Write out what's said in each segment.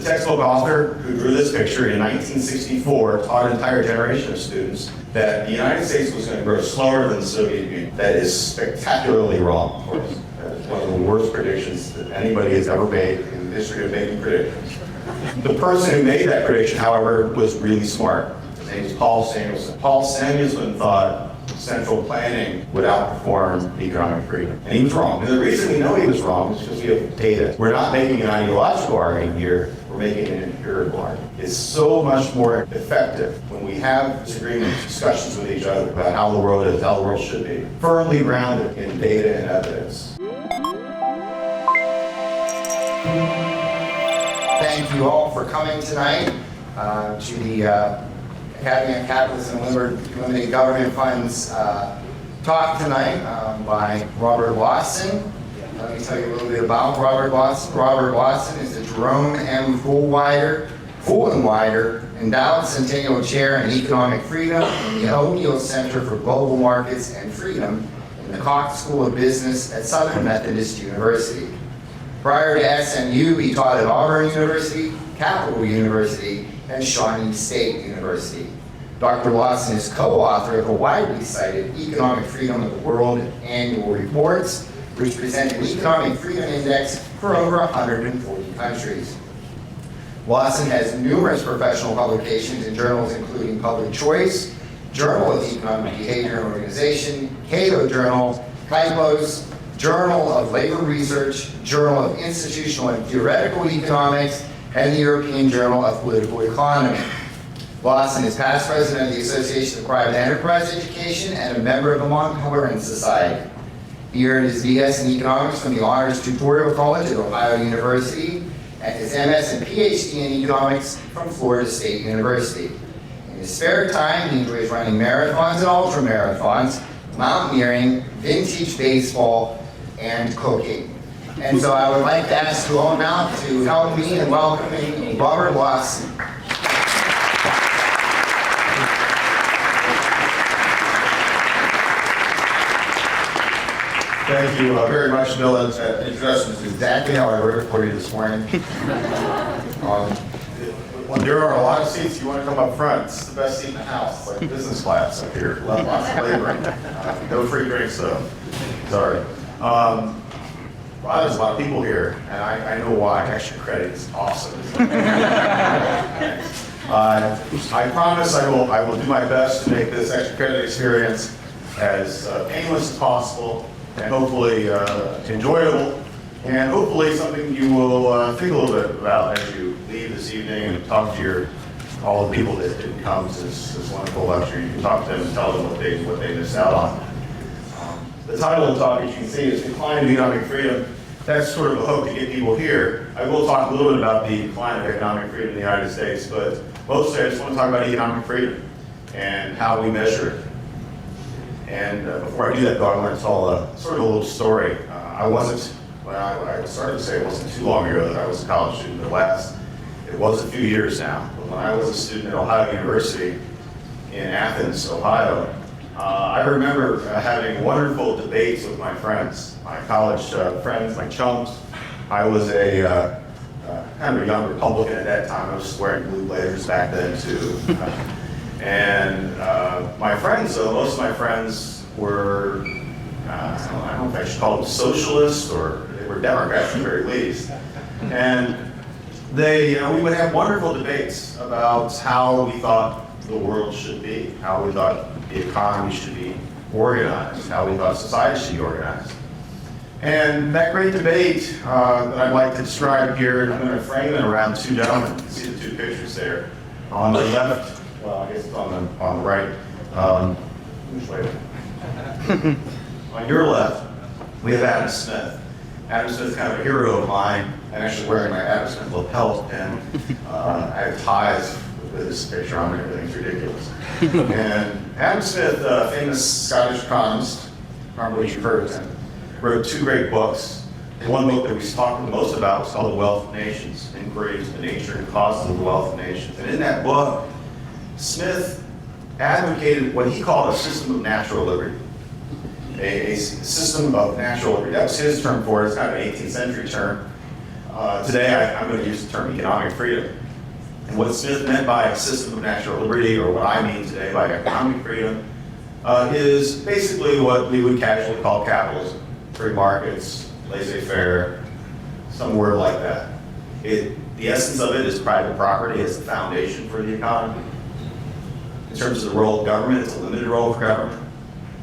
textbook author who drew this picture in 1964 taught an entire generation of students that the United States was going to grow slower than the Soviet Union. That is spectacularly wrong, of course. That is one of the worst predictions that anybody has ever made in the history of making predictions. The person who made that prediction, however, was really smart. His name is Paul Samuelson. Paul Samuelson thought central planning would outperform economic freedom. And he was wrong. And the reason we know he was wrong is because we have data. We're not making an ideological argument here, we're making an empirical argument. It's so much more effective when we have disagreements, discussions with each other about how the world is, how the world should be, firmly grounded in data and evidence. Thank you all for coming tonight to the Academy of Capitalism and Illuminating Government Funds talk tonight by Robert Lawson. Let me tell you a little bit about Robert Lawson. Robert Lawson is the Jerome M. Fullinwider Endowed Centennial Chair in Economic Freedom in the O'Neill Center for Global Markets and Freedom in the Cox School of Business at Southern Methodist University. Prior to SMU, he taught at Auburn University, Capital University, and Shawnee State University. Dr. Lawson is co-author of the widely cited Economic Freedom of the World annual reports, which present an economic freedom index for over 140 countries. Lawson has numerous professional publications in journals including Public Choice, Journal of Economic Behavior and Organization, Cato Journal, Typos, Journal of Labor Research, Journal of Institutional and Theoretical Economics, and the European Journal of Political Economy. Lawson is past president of the Association of Private Enterprise Education and a member of the Montpelier Society. He earned his BS in economics from the Honors Tutorial College at Ohio University and his MS and Ph.D. in economics from Florida State University. In his spare time, he enjoys running marathons and ultramarathons, mountaineering, vintage baseball, and cooking. And so I would like to ask you all now to help me in welcoming Robert Lawson. Thank you very much, Bill. That introduction is exactly how I wrote it for you this morning. There are a lot of seats. You want to come up front. It's the best seat in the house. It's like business class up here. Lots of laboring. No free drinks, though. Sorry. Wow, there's a lot of people here, and I know why. Extra credit is awesome. I promise I will do my best to make this extra credit experience as painless as possible, and hopefully enjoyable, and hopefully something you will think a little bit about as you leave this evening and talk to all the people that didn't come to this wonderful lecture. You can talk to them and tell them what they missed out on. The title of the talk, as you can see, is Decline of Economic Freedom. That's sort of a hope to get people here. I will talk a little bit about the decline of economic freedom in the United States, but mostly I just want to talk about economic freedom and how we measure it. And before I do that, though, I want to tell sort of a little story. I started to say it wasn't too long ago that I was a college student. It was a few years now. But when I was a student at Ohio University in Athens, Ohio, I remember having wonderful debates with my friends, my college friends, my chums. I was a kind of a young Republican at that time. I was wearing blue blazers back then, too. And my friends, most of my friends were, I don't know if I should call them socialists, or they were Democrats at the very least. And we would have wonderful debates about how we thought the world should be, how we thought the economy should be organized, how we thought society should be organized. And that great debate that I'd like to describe here, I'm going to frame it around two gentlemen. You can see the two pictures there. On the left, well, I guess it's on the right. Which way? On your left, we have Adam Smith. Adam Smith is kind of a hero of mine. I'm actually wearing my Adam Smith lapel pin. I have ties with this picture on it. Everything's ridiculous. And Adam Smith, famous Scottish economist, probably you've heard of him, wrote two great books. One book that we talked the most about was called The Wealth of Nations, Inquiry into the Nature and Causes of the Wealth of Nations. And in that book, Smith advocated what he called a system of natural liberty. A system of natural liberty. That was his term for it. It's kind of an 18th century term. Today I'm going to use the term economic freedom. And what Smith meant by a system of natural liberty, or what I mean today by economic freedom, is basically what we would casually call capitalism. Free markets, laissez-faire, some word like that. The essence of it is private property as the foundation for the economy. In terms of the role of government, it's a limited role for government.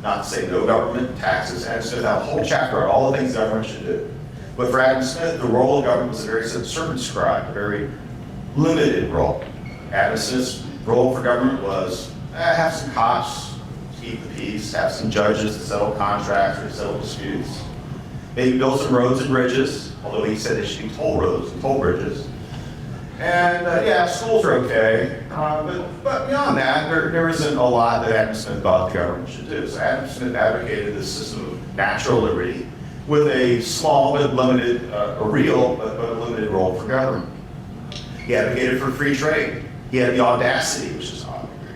Not to say no government, taxes. Adam Smith had a whole chapter on all the things government should do. But for Adam Smith, the role of government was a very circumscribed, a very limited role. Adam Smith's role for government was have some cops, keep the peace, have some judges to settle contracts or settle disputes. Maybe build some roads and bridges, although he said they should be toll roads and toll bridges. And yeah, schools are okay, but beyond that, there isn't a lot that Adam Smith thought the government should do. So Adam Smith advocated this system of natural liberty with a small but limited, a real but a limited role for government. He advocated for free trade. He had the audacity, which is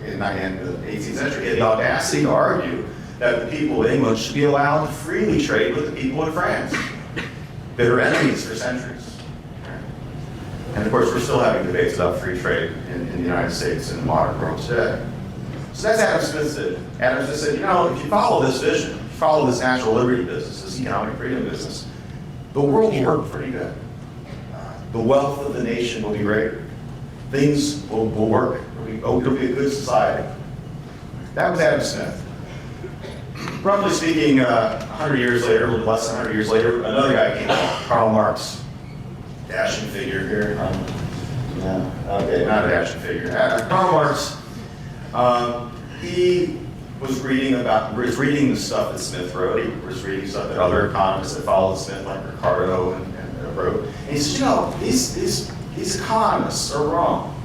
in the 18th century, he had the audacity to argue that the people of England should be allowed to freely trade with the people of France, bitter enemies for centuries. And of course, we're still having debates about free trade in the United States and the modern world today. So that's Adam Smith did. Adam Smith said, you know, if you follow this vision, if you follow this natural liberty business, this economic freedom business, the world will work pretty good. The wealth of the nation will be greater. Things will work. It'll be a good society. That was Adam Smith. Roughly speaking, 100 years later, a little less than 100 years later, another guy came along, Karl Marx. Dashing figure here. Okay, not a dashing figure. Karl Marx, he was reading the stuff that Smith wrote. He was reading stuff that other economists that followed Smith, like Ricardo and wrote. And he said, you know, these economists are wrong.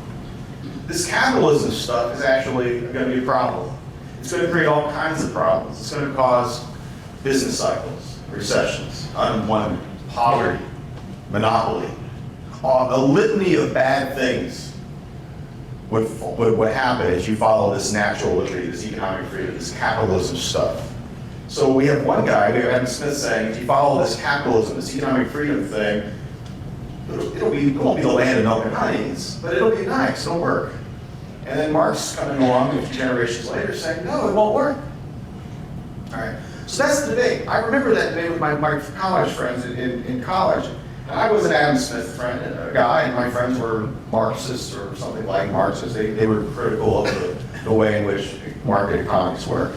This capitalism stuff is actually going to be a problem. It's going to create all kinds of problems. It's going to cause business cycles, recessions, unemployment, poverty, monopoly, a litany of bad things would happen as you follow this natural liberty, this economic freedom, this capitalism stuff. So we have one guy, we have Adam Smith saying, if you follow this capitalism, this economic freedom thing, it won't be the land of milk and honeys, but it'll be nice, it'll work. And then Marx coming along a few generations later saying, no, it won't work. All right, so that's the debate. I remember that debate with my college friends in college. I was an Adam Smith guy, and my friends were Marxists or something like Marxists. They were critical of the way in which market economics work.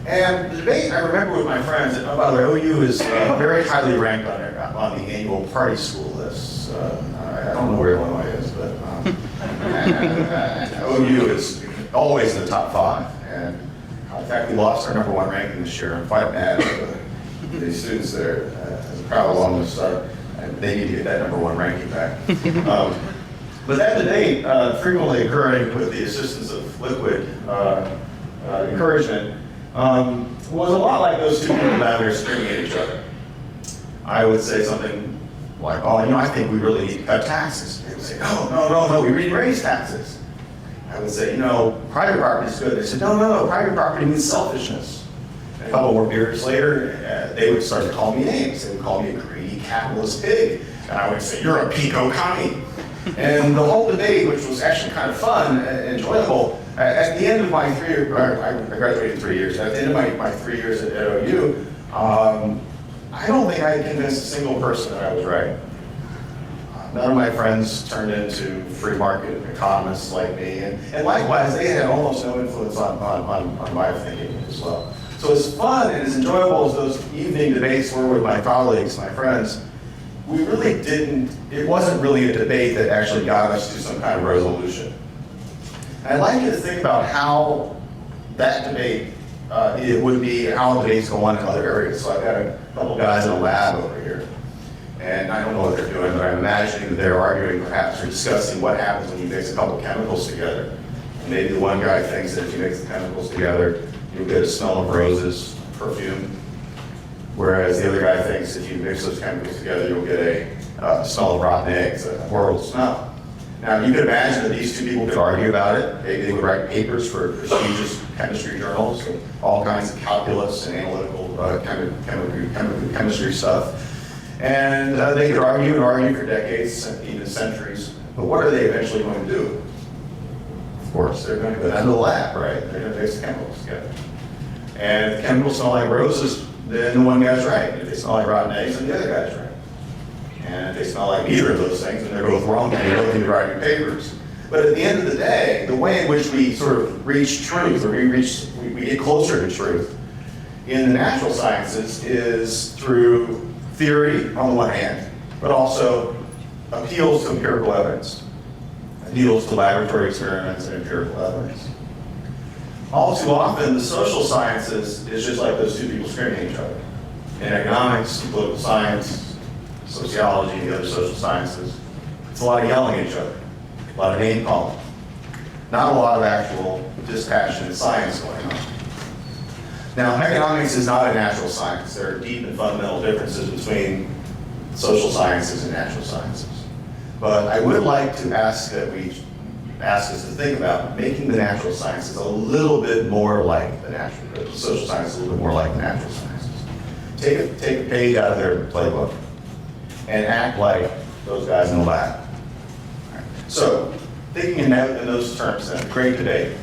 And the debate I remember with my friends, and by the way, OU is very highly ranked on the annual party school list. I don't know where Illinois is, but OU is always in the top 5. And in fact, we lost our #1 ranking this year. I'm quite mad at the students there. As a proud alumnus, they need to get that #1 ranking back. But that debate, frequently occurring with the assistance of liquid encouragement, was a lot like those two people down there screaming at each other. I would say something like, oh, you know, I think we really need to cut taxes. They would say, no, we need to raise taxes. I would say, you know, private property is good. They said, no, private property means selfishness. And a couple more years later, they would start to call me names. They would call me a greedy capitalist pig. And I would say, you're a pico commie. And the whole debate, which was actually kind of fun and enjoyable, at the end of my 3 years, I graduated 3 years. At the end of my 3 years at OU, I don't think I convinced a single person that I was right. None of my friends turned into free market economists like me, and likewise, they had almost no influence on my thinking as well. So as fun and as enjoyable as those evening debates were with my colleagues, my friends, we really didn't, it wasn't really a debate that actually got us to some kind of resolution. And I'd like you to think about how that debate, it would be, how debates go on in other areas. So I've got a couple guys in a lab over here. And I don't know what they're doing, but I'm imagining that they're arguing perhaps or discussing what happens when you mix a couple chemicals together. And maybe the one guy thinks that if you mix the chemicals together, you'll get a smell of roses, perfume. Whereas the other guy thinks if you mix those chemicals together, you'll get a smell of rotten eggs, a horrible smell. Now, you can imagine that these two people could argue about it. They would write papers for prestigious chemistry journals, all kinds of calculus and analytical chemistry stuff. And they could argue and argue for decades, even centuries, but what are they eventually going to do? Of course, they're going to go down to the lab, right? They're going to mix chemicals together. And if the chemicals smell like roses, then the one guy's right. If they smell like rotten eggs, then the other guy's right. And if they smell like either of those things, then they're both wrong, and you don't need to write your papers. But at the end of the day, the way in which we sort of reach truth, or we get closer to truth in the natural sciences is through theory on the one hand, but also appeals to empirical evidence, appeals to laboratory experiments and empirical evidence. All too often, the social sciences is just like those two people screaming at each other. In economics, political science, sociology, and the other social sciences, it's a lot of yelling at each other, a lot of name calling, not a lot of actual dispassionate science going on. Now, economics is not a natural science. There are deep and fundamental differences between social sciences and natural sciences. But I would like to ask us to think about making the natural sciences a little bit more like the social sciences a little bit more like the natural sciences. Take a page out of their playbook and act like those guys in the lab. Right. So, thinking in those terms then, great debate.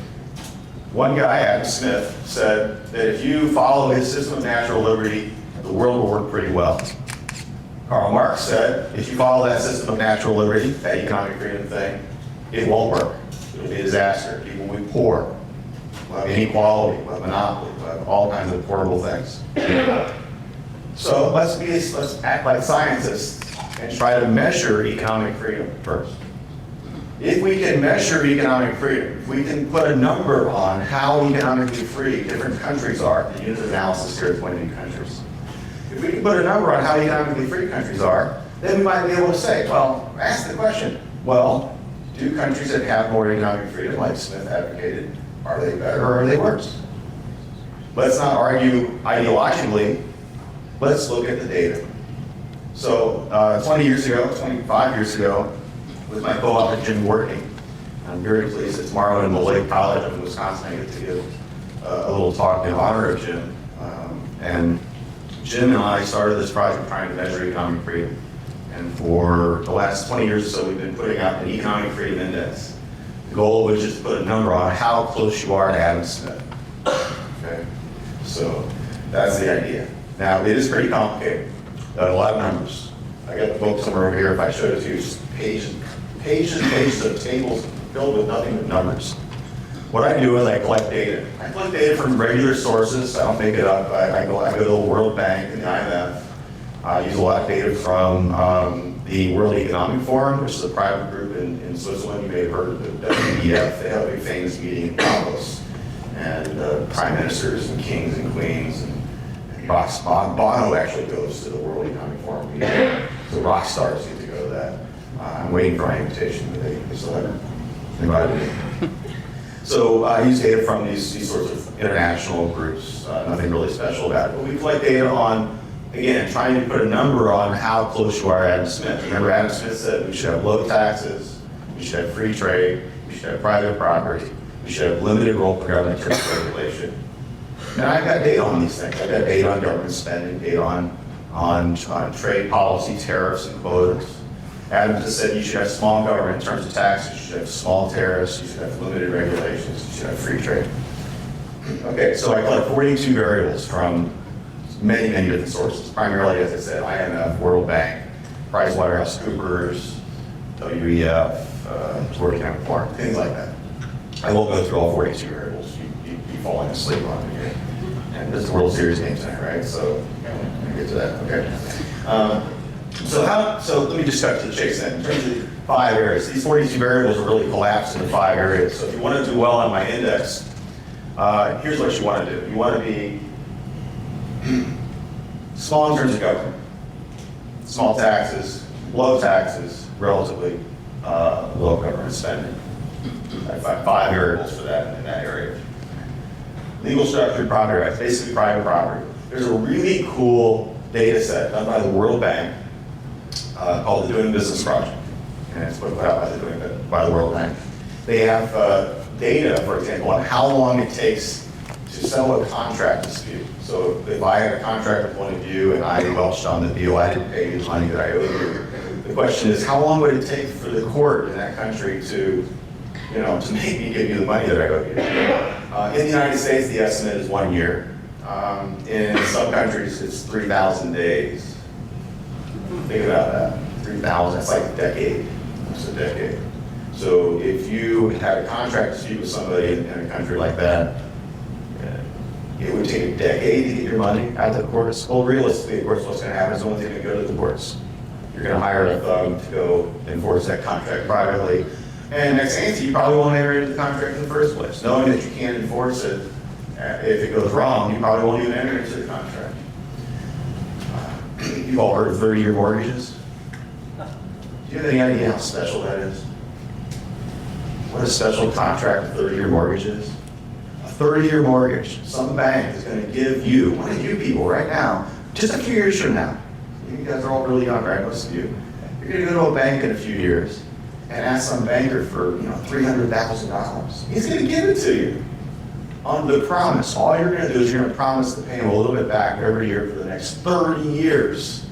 One guy, Adam Smith, said that if you follow his system of natural liberty, the world will work pretty well. Karl Marx said, if you follow that system of natural liberty, that economic freedom thing, it won't work. It'll be a disaster. People will be poor. We'll have inequality, we'll have monopoly, we'll have all kinds of horrible things. So let's act like scientists and try to measure economic freedom first. If we can measure economic freedom, if we can put a number on how economically free different countries are, the unit of analysis here is pointing to countries. If we can put a number on how economically free countries are, then we might be able to say, well, ask the question, well, do countries that have more economic freedom, like Smith advocated, are they better or are they worse? Let's not argue ideologically, let's look at the data. So 25 years ago, with my co-author Jim Wharton, I'm very pleased that tomorrow in Lake College up in Wisconsin I get to give a little talk in honor of Jim. And Jim and I started this project trying to measure economic freedom. And for the last 20 years or so, we've been putting out an economic freedom index. The goal was just to put a number on how close you are to Adam Smith. Okay? So that's the idea. Now, it is pretty complicated. A lot of numbers. I got the book somewhere over here. If I showed it to you, just pages and pages of tables filled with nothing but numbers. What I do is I collect data. I collect data from regular sources. I don't make it up. I go to the World Bank and the IMF. I use a lot of data from the World Economic Forum, which is a private group in Switzerland. You may have heard of the WEF. They have a big famous meeting in Davos. And prime ministers and kings and queens and Bono actually goes to the World Economic Forum meeting. So rock stars get to go to that. I'm waiting for my invitation, but they still haven't invited me. So I use data from these sorts of international groups, nothing really special about it. But we collect data on, again, trying to put a number on how close you are to Adam Smith. Remember, Adam Smith said we should have low taxes, we should have free trade, we should have private property, we should have limited role for government in terms of regulation. And I've got data on these things. I've got data on government spending, data on trade policy, tariffs, and quotas. Adam just said you should have small government in terms of taxes, you should have small tariffs, you should have limited regulations, you should have free trade. Okay, so I collect 42 variables from many, many different sources, primarily, as I said, IMF, World Bank, PricewaterhouseCoopers, WEF, World Economic Forum, things like that. I won't go through all 42 variables. You'd be falling asleep on me here. And this is the World Series game tonight, right? So, we'll get to that, okay. So let me just cut to the chase then. In terms of 5 areas, these 42 variables are really collapsed into 5 areas. So if you want to do well on my index, here's what you want to do. You want to be small in terms of government. Small taxes, low taxes, relatively low government spending. I find 5 variables for that in that area. Legal structured property rights, basically private property. There's a really cool data set done by the World Bank called the Doing Business Project. And it's put out by the World Bank. They have data, for example, on how long it takes to settle a contract dispute. So if I had a contract with one of you and I welched on the deal, I didn't pay you the money that I owed you. The question is, how long would it take for the court in that country to, to make me give you the money that I owe you? In the United States, the estimate is 1 year. In some countries, it's 3,000 days. Think about that. 3,000, that's like a decade. It's a decade. So if you had a contract dispute with somebody in a country like that, it would take a decade to get your money out of the courts. Well, realistically, of course, what's going to happen is no one's going to go to the courts. You're going to hire a thug to go enforce that contract privately. And next answer, you probably won't enter into the contract in the first place. Knowing that you can't enforce it, if it goes wrong, you probably won't even enter into the contract. You've all heard of 30-year mortgages? Do you have any idea how special that is? What a special contract a 30-year mortgage is? A 30-year mortgage, some bank is going to give you, one of you people right now, just a few years from now, you guys are all really young, right, most of you, you're going to go to a bank in a few years and ask some banker for, $300,000. He's going to give it to you on the promise. All you're going to do is you're going to promise to pay him a little bit back every year for the next 30 years.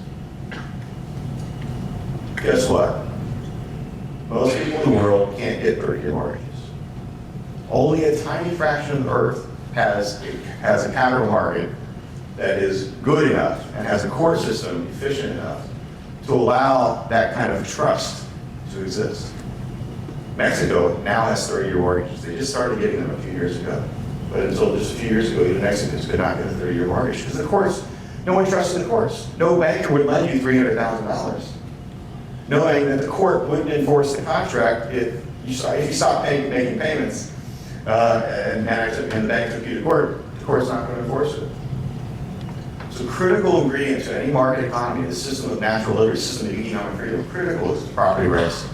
Guess what? Most people in the world can't get 30-year mortgages. Only a tiny fraction of the earth has a capital market that is good enough and has a court system efficient enough to allow that kind of trust to exist. Mexico now has 30-year mortgages. They just started getting them a few years ago. But until just a few years ago, even Mexicans could not get a 30-year mortgage because the courts, no one trusted the courts. No banker would lend you $300,000. Knowing that the court wouldn't enforce the contract if you stopped making payments and the bank took you to court, the court's not going to enforce it. So critical ingredient to any market economy, the system of natural liberty, system of economic freedom, critical is the property rights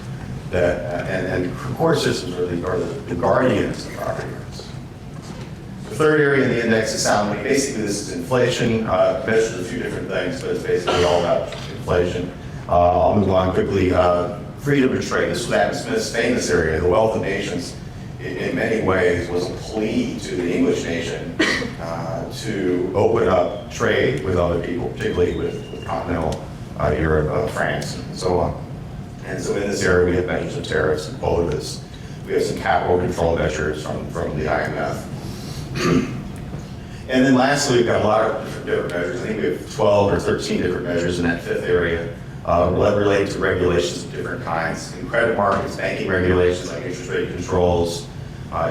and court systems are the guardians of property rights. The third area in the index is sound money. Basically, this is inflation. Measures a few different things, but it's basically all about inflation. I'll move on quickly. Freedom of trade. This was Adam Smith's famous area. The wealth of nations, in many ways, was a plea to the English nation to open up trade with other people, particularly with continental Europe, France, and so on. And so in this area, we have measures of tariffs and quotas. We have some capital control measures from the IMF. And then lastly, we've got a lot of different measures. I think we have 12 or 13 different measures in that fifth area related to regulations of different kinds. In credit markets, banking regulations like interest rate controls.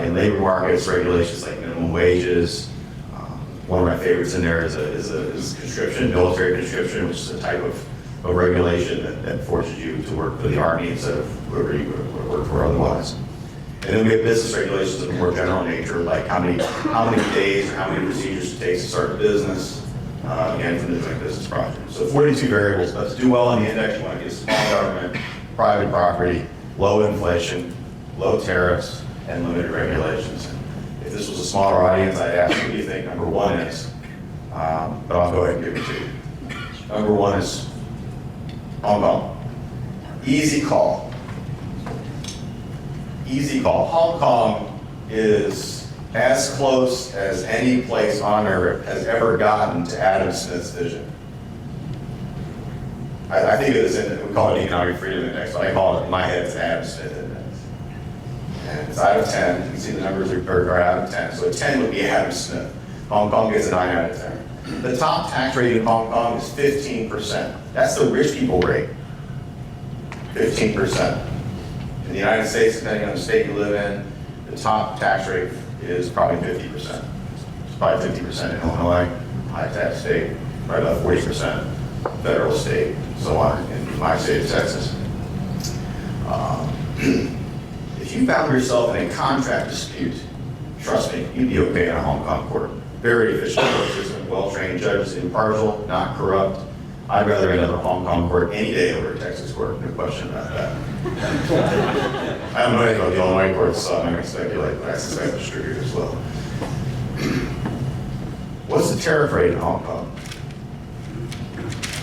In labor markets, regulations like minimum wages. One of my favorites in there is conscription, military conscription, which is a type of regulation that forces you to work for the army instead of whoever you work for otherwise. And then we have business regulations of a more general nature, like how many days or how many procedures it takes to start a business, again, from the Doing Business Project. So 42 variables, but to do well on the index, you want to get small government, private property, low inflation, low tariffs, and limited regulations. If this was a smaller audience, I'd ask, what do you think number one is? But I'll go ahead and give it to you. Number one is Hong Kong. Easy call. Easy call. Hong Kong is as close as any place on earth has ever gotten to Adam Smith's vision. I think it is we call it economic freedom index, but I call it in my head it's Adam Smith index. And it's out of 10. You can see the numbers are out of 10. So a 10 would be Adam Smith. Hong Kong gets a 9 out of 10. The top tax rate in Hong Kong is 15%. That's the rich people rate. 15%. In the United States, depending on the state you live in, the top tax rate is probably 50%. It's probably 50% in Illinois, high tax state, probably about 40% federal state, so on in my state of Texas. If you found yourself in a contract dispute, trust me, you'd be okay in a Hong Kong court. Very efficient court system, well-trained judges, impartial, not corrupt. I'd rather end up in a Hong Kong court any day over a Texas court, no question about that. I don't know anything about the Illinois courts, so I'm not going to speculate, but I suspect it's true here as well. What's the tariff rate in Hong Kong?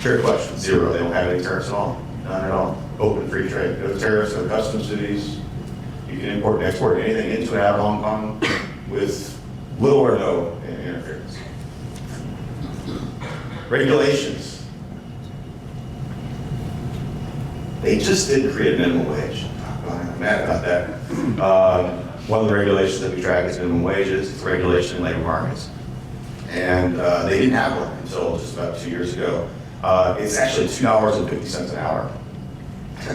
Fair question, 0. They don't have any tariffs at all? None at all. Open free trade. No tariffs, no customs duties. You can import and export anything into and out of Hong Kong with little or no interference. Regulations. They just did create a minimum wage. I'm mad about that. One of the regulations that we track is minimum wages. It's regulation in labor markets. And they didn't have one until just about 2 years ago. It's actually $2.50 an hour.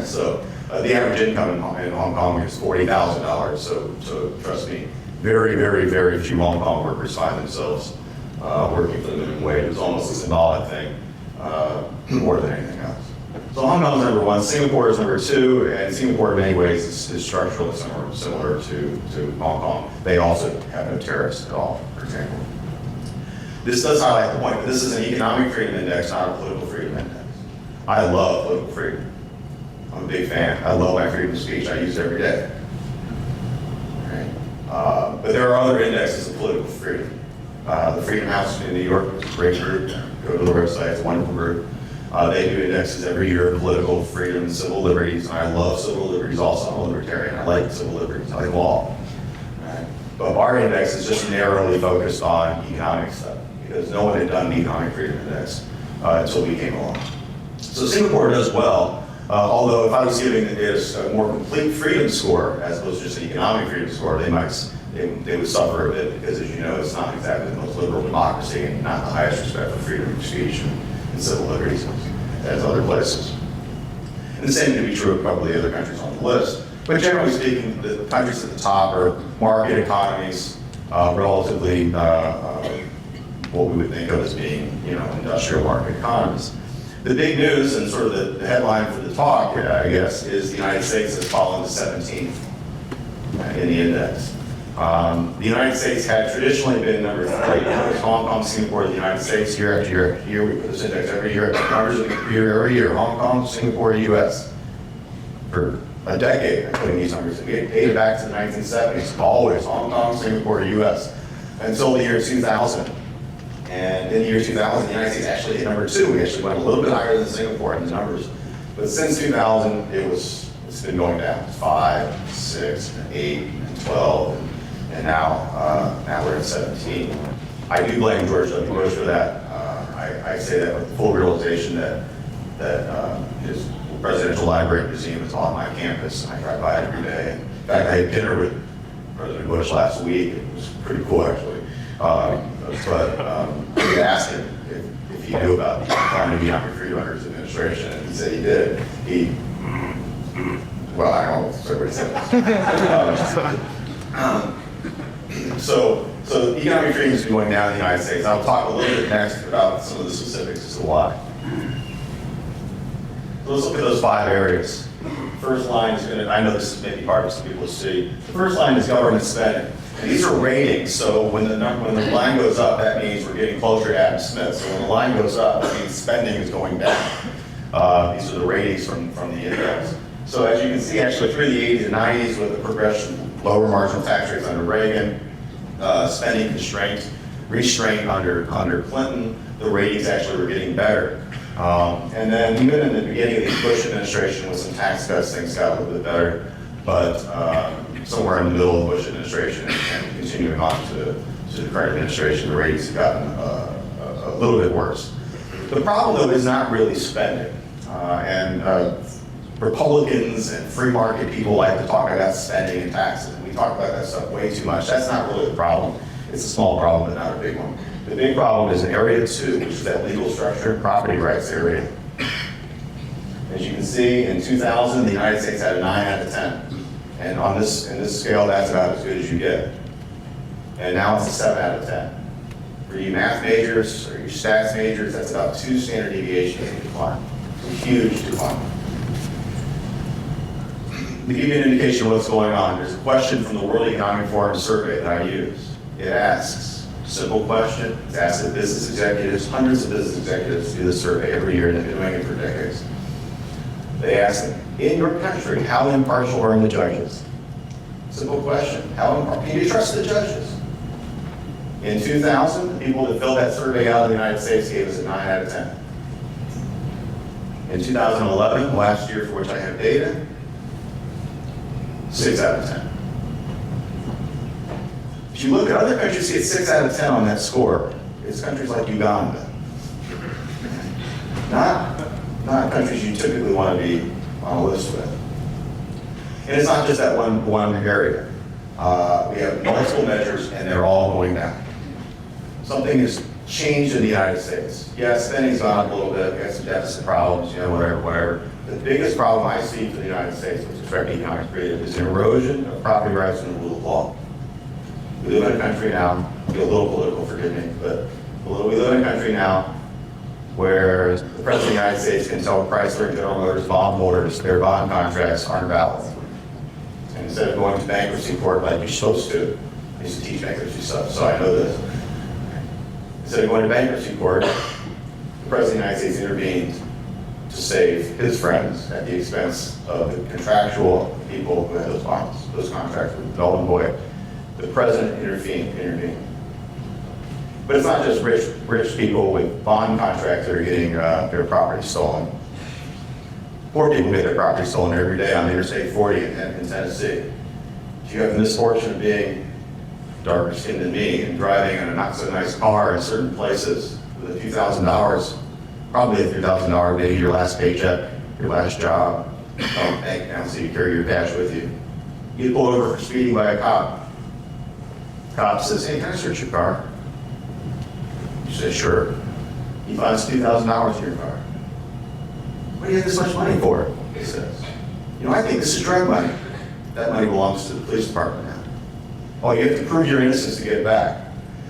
So the average income in Hong Kong is $40,000. So trust me, very, very, very few Hong Kong workers find themselves working for the minimum wage. It's almost a symbolic thing more than anything else. So Hong Kong is number one, Singapore is number two, and Singapore in many ways is structurally similar to Hong Kong. They also have no tariffs at all, for example. This does highlight the point that this is an economic freedom index, not a political freedom index. I love political freedom. I'm a big fan. I love my freedom of speech. I use it every day. Right? But there are other indexes of political freedom. The Freedom House in New York is a great group. Go to the website, it's a wonderful group. They do indexes every year of political freedom and civil liberties, and I love civil liberties also. I'm a libertarian. I like civil liberties. I like law. Right? But our index is just narrowly focused on economic stuff, because no one had done an economic freedom index until we came along. So Singapore does well, although if I was giving it a more complete freedom score, as opposed to just an economic freedom score, they would suffer a bit, because as you know, it's not exactly the most liberal democracy and not the highest respect for freedom of speech and civil liberties as other places. And the same can be true of probably other countries on the list. But generally speaking, the countries at the top are market economies, relatively what we would think of as being, industrial market economies. The big news and sort of the headline for the talk, I guess, is the United States has fallen to 17th in the index. The United States had traditionally been number 3. Hong Kong, Singapore, the United States, year after year. Here we put this index every year. Numbers of the computer every year. Hong Kong, Singapore, U.S. For a decade, I'm putting these numbers. We dated back to the 1970s. Always Hong Kong, Singapore, U.S. Until the year 2000. And in the year 2000, the United States actually hit number 2. We actually went a little bit higher than Singapore in the numbers. But since 2000, it's been going down. 5, 6, 8, and 12. And now we're at 17. I do blame George W. Bush for that. I say that with full realization that his presidential library museum is on my campus. I drive by it every day. In fact, I had dinner with President Bush last week. It was pretty cool, actually. I asked him if he knew about the economy under Freedom under his administration, and he said he did. Well, I don't know what he said. So economic freedom is going down in the United States. I'll talk a little bit next about some of the specifics as to why. So let's look at those 5 areas. First line is I know this is maybe hard for some people to see. The first line is government spending. And these are ratings, so when the line goes up, that means we're getting closer to Adam Smith. So when the line goes up, that means spending is going down. These are the ratings from the index. So as you can see, actually through the 80s and 90s with the progression, lower marginal tax rates under Reagan, spending constraints, restraint under Clinton, the ratings actually were getting better. And then even in the beginning of the Bush administration with some tax cuts, things got a little bit better. But somewhere in the middle of the Bush administration and continuing on to the current administration, the ratings have gotten a little bit worse. The problem, though, is not really spending. Republicans and free market people like to talk about spending and taxes. We talk about that stuff way too much. That's not really the problem. It's a small problem, but not a big one. The big problem is in area 2, which is that legal structure and property rights area. As you can see, in 2000, the United States had a 9 out of 10. And in this scale, that's about as good as you get. And now it's a 7 out of 10. For you math majors or your stats majors, that's about 2 standard deviations of decline. It's a huge decline. To give you an indication of what's going on, there's a question from the World Economic Forum survey that I use. It asks, simple question, it's asked of business executives, hundreds of business executives do this survey every year, and they've been doing it for decades. They ask them, in your country, how impartial are the judges? Simple question, how impartial? Can you trust the judges? In 2000, the people that filled that survey out of the United States gave us a 9 out of 10. In 2011, last year for which I have data, 6 out of 10. If you look at other countries, you get 6 out of 10 on that score. It's countries like Uganda. Not countries you typically want to be on a list with. And it's not just that one area. We have multiple measures, and they're all going down. Something has changed in the United States. Yes, spending's gone up a little bit. We got some deficit problems, whatever. The biggest problem I see for the United States, which is directly economics creative, is an erosion of property rights and the rule of law. We live in a country now, I'll get a little political, forgive me, but we live in a country now where the President of the United States can tell Chrysler and General Motors bondholders their bond contracts aren't valid. And instead of going to bankruptcy court like you're supposed to, I used to teach bankruptcy stuff, so I know this. Instead of going to bankruptcy court, the President of the United States intervened to save his friends at the expense of the contractual people who had those bonds, those contracts with null and void. The President intervened. But it's not just rich people with bond contracts that are getting their property stolen. Poor people get their property stolen every day on Interstate 40 in Tennessee. If you have the misfortune of being darker skinned than me and driving in a not so nice car in certain places with a few $1,000s, probably a few $1,000, maybe your last paycheck, your last job, bank account so you carry your cash with you. You get pulled over for speeding by a cop. Cop says, "Hey, can I search your car?" You say, "Sure." He finds $2,000 in your car. "What do you have this much money for?" He says. "I think this is drug money." That money belongs to the police department now. Oh, you have to prove your innocence to get it back.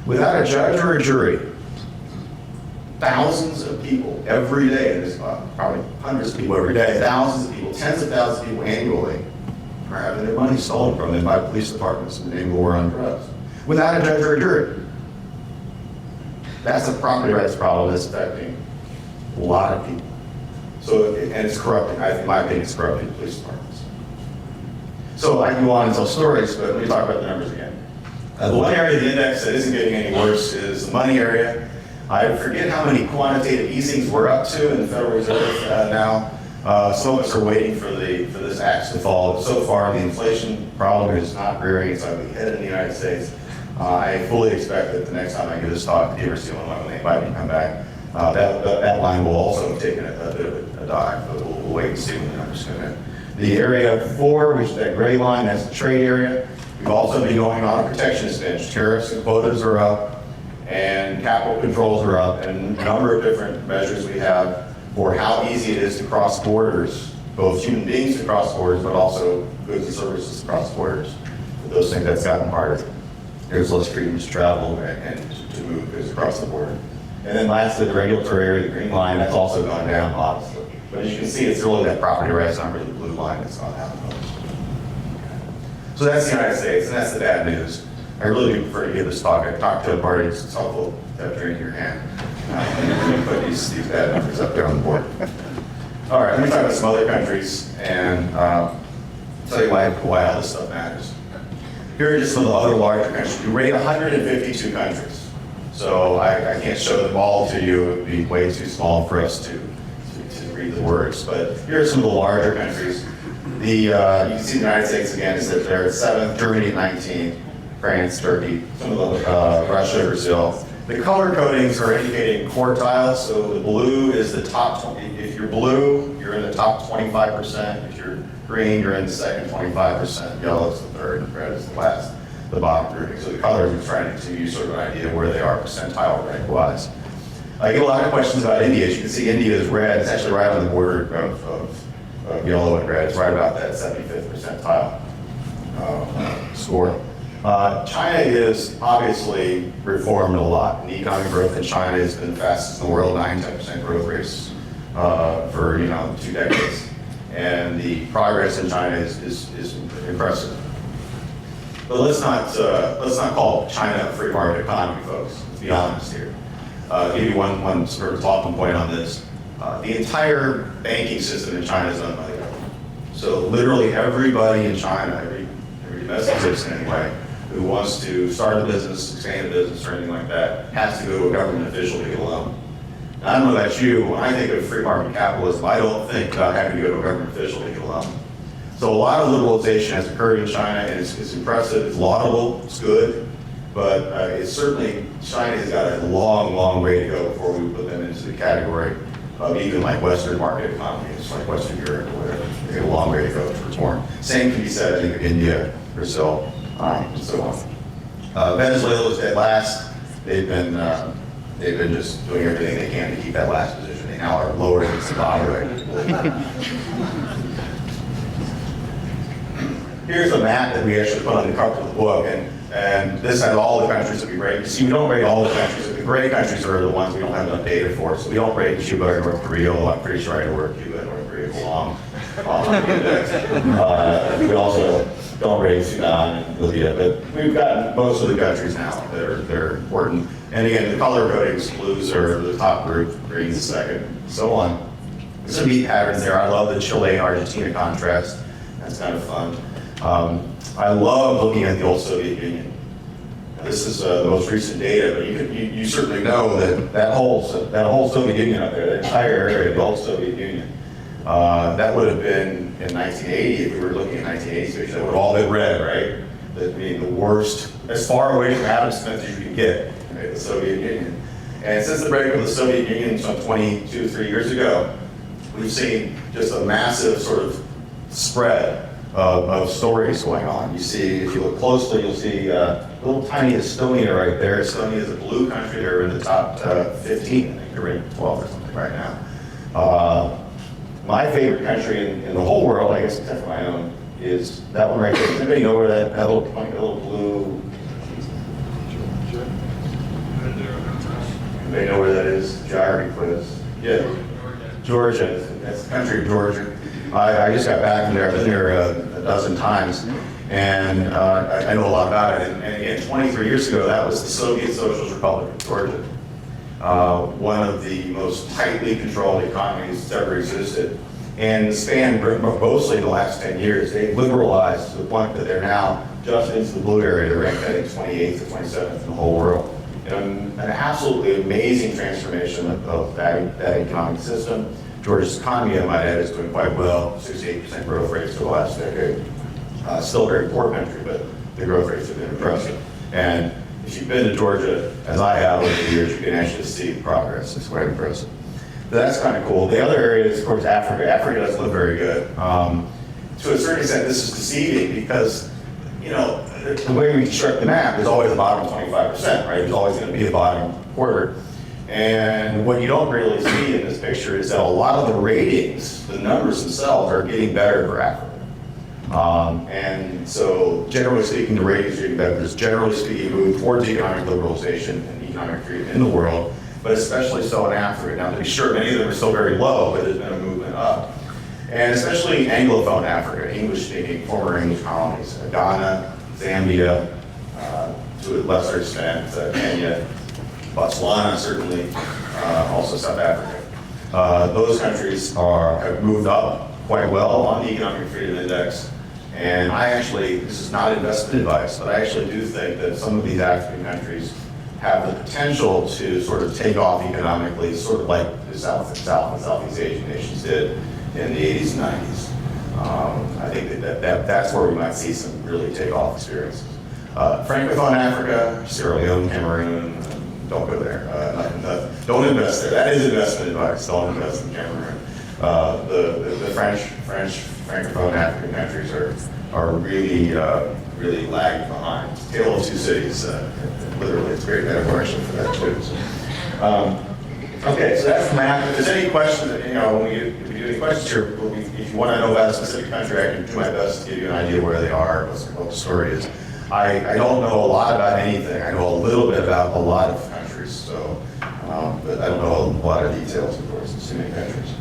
Without a judge or a jury, thousands of people every day, and there's probably hundreds of people every day, thousands of people, tens of thousands of people annually are having their money stolen from them by police departments in the name of war on drugs. Without a judge or a jury. That's a property rights problem that's affecting a lot of people. So, and it's corrupting, in my opinion, it's corrupting police departments. So I can go on and tell stories, but let me talk about the numbers again. The one area of the index that isn't getting any worse is the money area. I forget how many quantitative easings we're up to in the Federal Reserve now. Some of us are waiting for this axe to fall. So far, the inflation problem is not rearing its ugly head in the United States. I fully expect that the next time I give this talk, the University of Illinois, when they invite me to come back, that line will also have taken a bit of a dive, but we'll wait and see when the numbers come in. The area 4, which is that gray line, that's the trade area. We've also been going on a protectionist bench. Tariffs and quotas are up, and capital controls are up, and a number of different measures we have for how easy it is to cross borders, both human beings to cross borders, but also goods and services to cross borders. For those things, that's gotten harder. There's less freedom to travel and to move goods across the border. And then lastly, the regulatory area, the green line, that's also gone down modestly. But as you can see, it's really that property rights number, the blue line, that's gone down the most. So that's the United States, and that's the bad news. I really do prefer to give this talk. I talked to a party, it's helpful to have a drink in your hand. And put these bad numbers up there on the board. All right, let me talk about some other countries and tell you why all this stuff matters. Here are just some of the other larger countries. We rate 152 countries. So I can't show them all to you. It would be way too small for us to read the words. But here are some of the larger countries. You can see the United States again is that they're at 7th, Germany at 19th, France, Turkey, some of the Russia, Brazil. The color codings are indicating quartiles. So the blue is the top. If you're blue, you're in the top 25%. If you're green, you're in the second 25%. Yellow is the third, and red is the last, the bottom grouping. So the colors are trying to give you sort of an idea of where they are percentile rank-wise. I get a lot of questions about India. As you can see, India is red. It's actually right on the border of yellow and red. It's right about that 75th percentile score. China is obviously reformed a lot. And the economic growth in China has been the fastest in the world, 9-10% growth rates for 2 decades. And the progress in China is impressive. But let's not call China a free market economy, folks. Let's be honest here. I'll give you one sort of talking point on this. The entire banking system in China is owned by the government. So literally everybody in China, every domestic citizen anyway, who wants to start a business, expand a business, or anything like that, has to go to a government official to get a loan. Now, I don't know about you, when I think of free market capitalism, I don't think about having to go to a government official to get a loan. So a lot of liberalization has occurred in China, and it's impressive, it's laudable, it's good. but it's certainly, China has got a long, long way to go before we put them into the category of even like Western market economies, like Western Europe or whatever. They have a long way to go to reform. Same can be said, I think, of India, Brazil, and so on. Venezuela is dead last. They've been just doing everything they can to keep that last position. They now are lower than Zimbabwe. Here's a map that we actually put on the cover of the book, and this has all the countries that we rate. You see, we don't rate all the countries. The gray countries are the ones we don't have enough data for, so we don't rate Cuba or North Korea, although I'm pretty sure I know where Cuba and North Korea belong on the index. We also don't rate Sudan and Libya, but we've got most of the countries now that are important. And again, the color codings, blues are the top group, green the second, so on. There's some neat patterns there. I love the Chile-Argentina contrast. That's kind of fun. I love looking at the old Soviet Union. This is the most recent data, but you certainly know that whole Soviet Union up there, that entire area of the old Soviet Union, that would have been in 1980, if we were looking at 1980, so that would have all been red, right? That being the worst, as far away from Adam Smith as you could get, right? The Soviet Union. And since the break of the Soviet Union some 22, 3 years ago, we've seen just a massive sort of spread of stories going on. You see, if you look closely, you'll see little tiny Estonia right there. Estonia is a blue country. They're in the top 15. I think they're in 12 or something right now. My favorite country in the whole world, I guess except for my own, is that one right there. Does anybody know where that little point, the little blue? Anybody know where that is? Geography quiz. Yeah. Georgia. That's the country of Georgia. I just got back from there. I've been there a dozen times, and I know a lot about it. And again, 23 years ago, that was the Soviet Socialist Republic of Georgia, one of the most tightly controlled economies that's ever existed. And spanned mostly in the last 10 years, they've liberalized to the point that they're now just into the blue area. They're ranked, I think, 28th or 27th in the whole world. And an absolutely amazing transformation of that economic system. Georgia's economy, I might add, is doing quite well, 68% growth rates for the last decade. Still a very poor country, but the growth rates have been impressive. And if you've been to Georgia, as I have over the years, you can actually see the progress. It's quite impressive. So that's kind of cool. The other area is, of course, Africa. Africa doesn't look very good. To a certain extent, this is deceiving because, you know, the way we construct the map is always the bottom 25%, right? There's always going to be a bottom quarter. And what you don't really see in this picture is that a lot of the ratings, the numbers themselves, are getting better for Africa. And so, generally speaking, the ratings are getting better. There's generally speaking move towards economic liberalization and economic freedom in the world, but especially so in Africa. Now, to be sure, many of them are still very low, but there's been a movement up. And especially Anglophone Africa, English-speaking, former English colonies, Ghana, Zambia, to a lesser extent, Kenya, Botswana, certainly, also South Africa. Those countries have moved up quite well on the Economic Freedom Index. And I actually, this is not investment advice, but I actually do think that some of these African countries have the potential to sort of take off economically, sort of like the South and Southeast Asian nations did in the 80s and 90s. I think that's where we might see some really take-off experiences. Francophone Africa, Sierra Leone, Cameroon, don't go there. Don't invest there. That is investment advice. Don't invest in Cameroon. The French Francophone African countries are really lagging behind. Tale of two cities. Literally, it's a great metaphor actually for that too. Okay, so that's the map. If there's any questions, you know, if we do any questions here, if you want to know about a specific country, I can do my best to give you an idea where they are, what the story is. I don't know a lot about anything. I know a little bit about a lot of countries, so, but I don't know a lot of details, of course, in so many countries.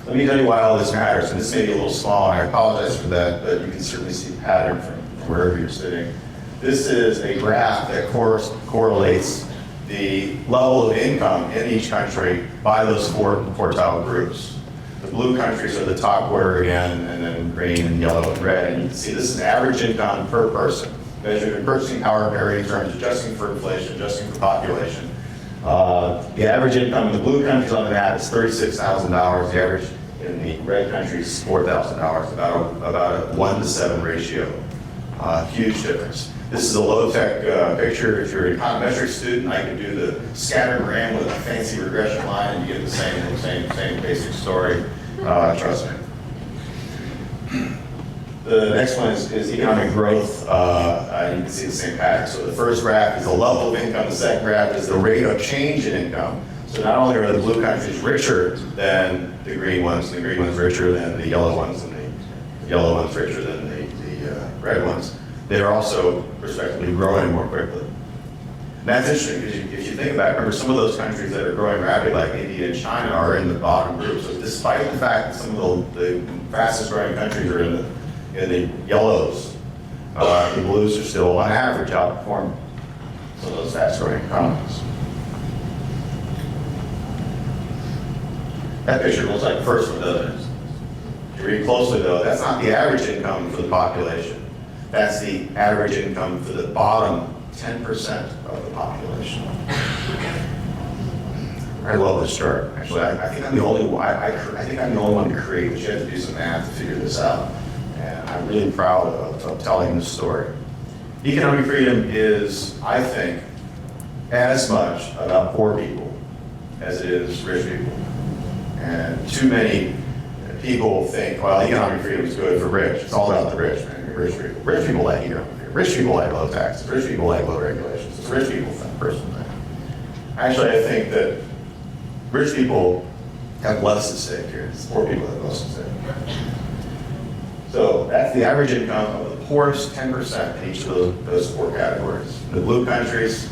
Let me tell you why all this matters, and this may be a little small, and I apologize for that, but you can certainly see the pattern from wherever you're sitting. This is a graph that correlates the level of income in each country by those four quartile groups. The blue countries are the top quarter again, and then green and yellow and red. And you can see this is average income per person, measured in purchasing power parity terms, adjusting for inflation, adjusting for population. The average income in the blue countries on the map is $36,000. The average in the red countries is $4,000, about a 1 to 7 ratio. Huge difference. This is a low-tech picture. If you're an econometric student, I could do the scattergram with a fancy regression line and you get the same basic story. Trust me. The next one is economic growth. You can see the same pattern. So the first graph is the level of income. The second graph is the rate of change in income. So not only are the blue countries richer than the green ones richer than the yellow ones, and the yellow ones richer than the red ones, they are also, respectively, growing more quickly. And that's interesting, because if you think about it, remember some of those countries that are growing rapidly, like India and China, are in the bottom group. So despite the fact that some of the fastest growing countries are in the yellows, the blues are still, on average, outperforming some of those fast growing economies. That picture looks like the first one, doesn't it? If you read closely, though, that's not the average income for the population. That's the average income for the bottom 10% of the population. I love this chart. Actually, I think I'm the only one. I think I'm the only one to create, but you have to do some math to figure this out. And I'm really proud of telling this story. Economic freedom is, I think, as much about poor people as it is rich people. And too many people think, well, economic freedom is good for rich. It's all about the rich, man. Rich people. Rich people like economic freedom. Rich people like low taxes. Rich people like low regulations. It's a rich people thing, personal thing. Actually, I think that rich people have less at stake here. It's poor people have less at stake. So that's the average income of the poorest 10% in each of those four categories. In the blue countries,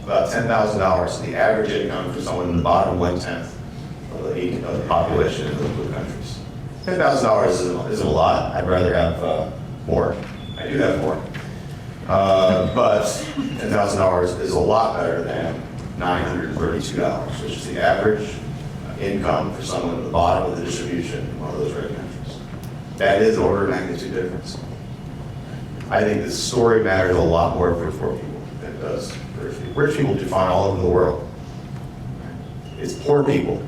about $10,000. The average income for someone in the bottom 1/10 of the population in those blue countries. $10,000 isn't a lot. I'd rather have more. I do have more. But $10,000 is a lot better than $932, which is the average income for someone at the bottom of the distribution in one of those red countries. That is the order of magnitude difference. I think this story matters a lot more for poor people than it does for rich people. Rich people define all over the world. It's poor people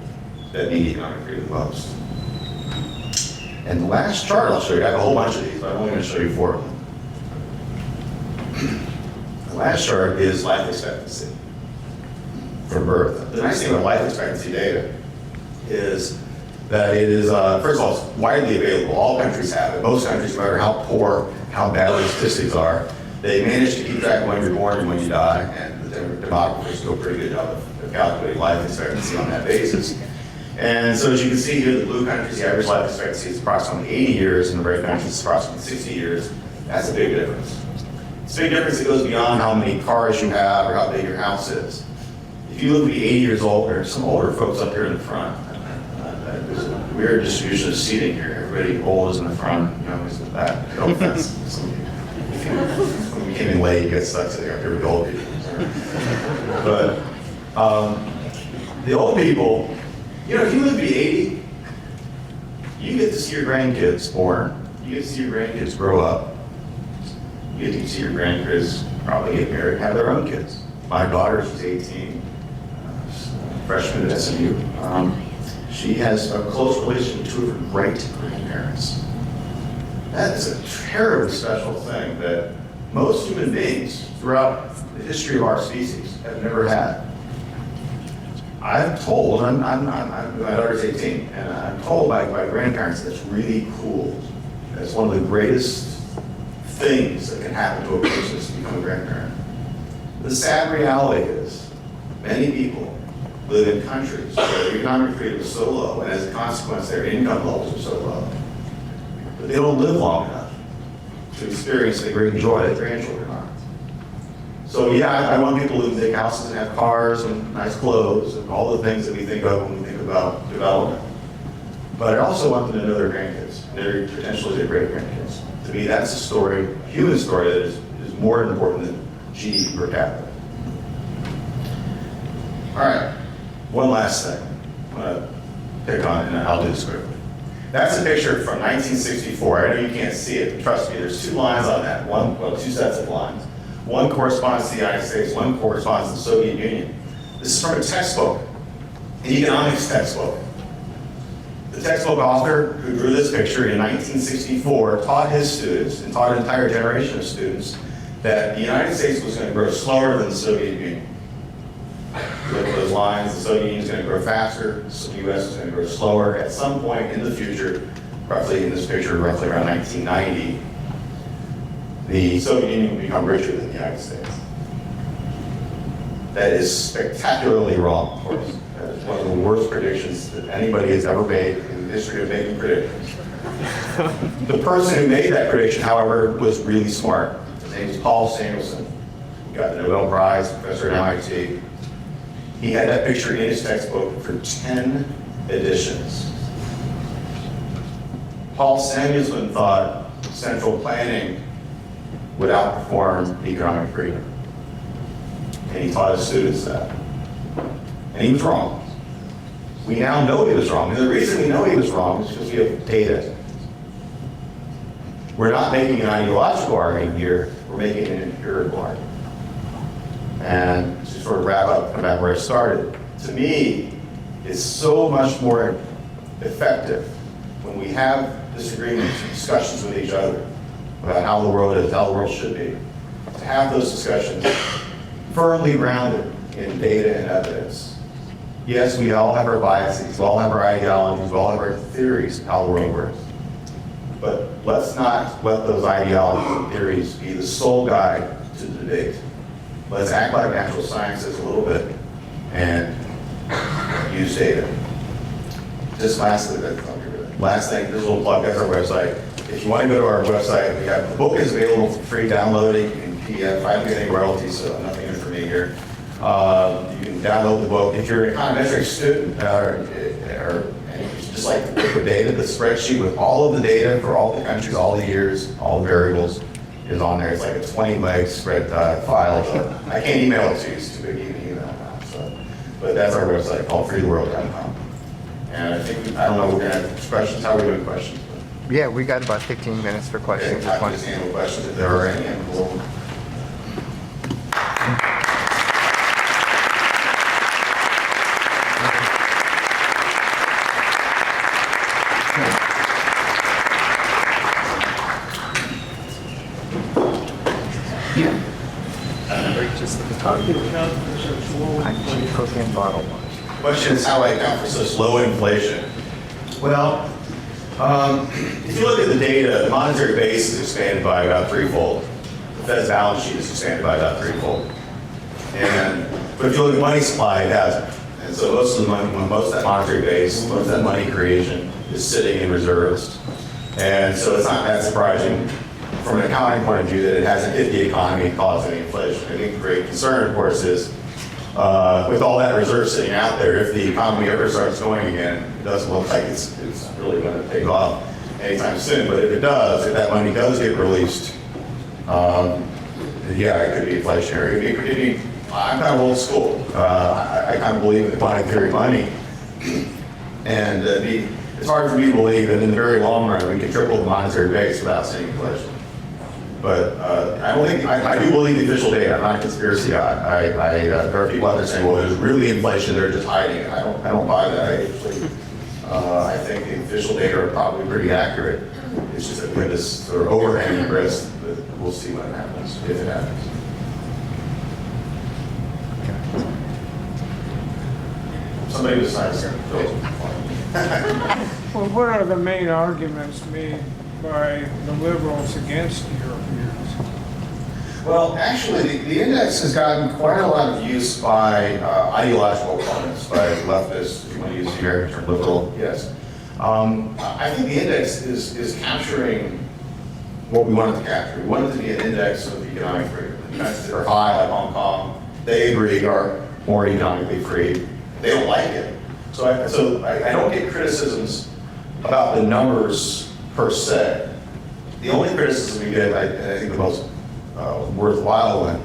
that need economic freedom the most. And the last chart I'll show you, I have a whole bunch of these, but I'm only going to show you 4 of them. The last chart is life expectancy for birth. The nice thing about life expectancy data is that it is, first of all, it's widely available. All countries have it. Most countries, no matter how poor, how bad the statistics are, they manage to keep track of when you're born and when you die, and the demographers do a pretty good job of calculating life expectancy on that basis. And so as you can see here, the blue countries, the average life expectancy is approximately 80 years, and the red countries is approximately 60 years. That's a big difference. It's a big difference that goes beyond how many cars you have or how big your house is. If you look to be 80 years old, there's some older folks up here in the front. There's a weird distribution of seating here. Everybody old is in the front, young is in the back. No offense. When we came in late, you got stuck sitting up here with the old people. But the old people, you know, if you live to be 80, you get to see your grandkids born. You get to see your grandkids grow up. You get to see your grandkids probably get married, have their own kids. My daughter, she's 18, freshman at SMU. She has a close relation to 2 of her great-grandparents. That is a terribly special thing that most human beings throughout the history of our species have never had. I'm told, my daughter's 18, and I'm told by grandparents that's really cool. That's one of the greatest things that can happen to a person is to become a grandparent. The sad reality is, many people live in countries where their economic freedom is so low, and as a consequence, their income levels are so low, that they don't live long enough to experience the great joy that grandchildren are. So yeah, I want people to live in big houses and have cars and nice clothes and all the things that we think of when we think about development. But I also want them to know their grandkids, and potentially their great-grandkids. To me, that's a story, human story, that is more important than GDP per capita. All right, one last thing I'm going to pick on, and I'll do this quickly. That's a picture from 1964. I know you can't see it, but trust me, there's 2 lines on that. 2 sets of lines. One corresponds to the United States, one corresponds to the Soviet Union. This is from a textbook, an economics textbook. The textbook author who drew this picture in 1964 taught his students, and taught an entire generation of students, that the United States was going to grow slower than the Soviet Union. Look at those lines, the Soviet Union is going to grow faster, so the US is going to grow slower. At some point in the future, roughly in this picture, roughly around 1990, the Soviet Union will become richer than the United States. That is spectacularly wrong, of course. That is one of the worst predictions that anybody has ever made in the history of making predictions. The person who made that prediction, however, was really smart. His name is Paul Samuelson. He got the Nobel Prize, professor at MIT. He had that picture in his textbook for 10 editions. Paul Samuelson thought central planning would outperform economic freedom. And he taught his students that. And he was wrong. We now know he was wrong. And the reason we know he was wrong is because we have data. We're not making an ideological argument here, we're making an empirical argument. And to sort of wrap up, come back where I started, to me, it's so much more effective when we have disagreements and discussions with each other about how the world is, how the world should be, to have those discussions firmly grounded in data and evidence. Yes, we all have our biases, we all have our ideologies, we all have our theories of how the world works. But let's not let those ideologies and theories be the sole guide to the debate. Let's act like natural sciences a little bit and use data. Just last thing, this little plug, that's our website. If you want to go to our website, we have the book is available for free downloading in PDF. I don't get any royalties, so nothing in for me here. You can download the book. If you're an econometric student, and you just like liquid data, the spreadsheet with all of the data for all the countries, all the years, all the variables is on there. It's like a 20 meg spread file. I can't email it to you, it's too big to even email now. So, but that's our website called freetheworld.com. And I don't know, we're going to have questions. How are we doing questions? Yeah, we got about 15 minutes for questions. I can just handle questions if there are any. Question is, how do I account for such low inflation? Well, if you look at the data, the monetary base is expanded by about threefold. The Fed's balance sheet is expanded by about threefold. But if you look at money supply, it hasn't. And so most of the money, most of that monetary base, most of that money creation is sitting in reserves. And so it's not that surprising from an accounting point of view that it hasn't hit the economy and caused any inflation. I think the great concern, of course, is with all that reserve sitting out there, if the economy ever starts going again, it doesn't look like it's really going to take off anytime soon. But if it does, if that money does get released, yeah, it could be inflationary. I'm kind of old school. I kind of believe in the quantitative theory of money. And it's hard for me to believe that in the very long run we can triple the monetary base without seeing inflation. But I do believe the official data. I'm not a conspiracy guy. There are people out there saying, well, there's really inflation, they're just hiding it. I don't buy that. I think the official data are probably pretty accurate. It's just that we have this sort of overhanging risk that we'll see what happens, if it happens. Somebody decides to Well, what are the main arguments made by the liberals against your views? Well, actually, the index has gotten quite a lot of use by ideological opponents, by leftists, if you want to use the American term liberal, yes. I think the index is capturing what we wanted to capture. We wanted to be an index of economic freedom. The countries that are high, like Hong Kong, they agree are more economically free. They don't like it. So I don't get criticisms about the numbers per se. The only criticism we get, I think the most worthwhile one,